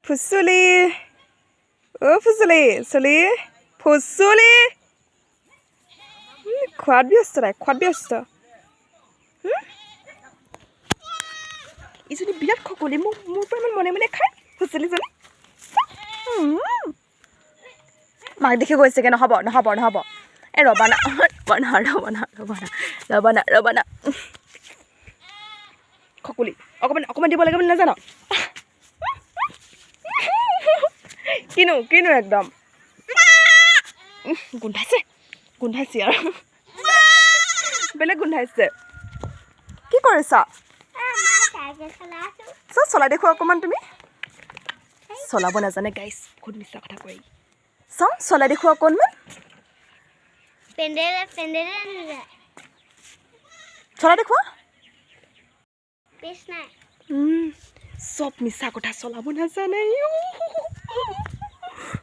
ফুচুলি অ' ফুচুলি চলি ফুচুলি খোৱাত ব্যস্ত তাই খোৱাত ব্যস্ত ইজনী বিৰাট খকলি মোৰ পৰা ইমান মনে মনে খায় ফুচুলিজনী মাক দেখি গৈছেগৈ নহ'ব নহ'ব নহ'ব এই ৰ'বা না ৰ'বা না খকুলি অকণমান দিব লাগে বুলি নাজানো কিনো একদম গোন্ধাইছে আৰু বেলেগ গোন্ধাইছে কি কৰিছা চলাই দেখুৱা অকণমান তুমি চলাব নাজানে গাইছ বহুত মিছা কথা কৈ চাওঁ চলাই দেখুৱা অকণমান চলাই দেখুৱা চব মিছা কথা চলাব নাজানে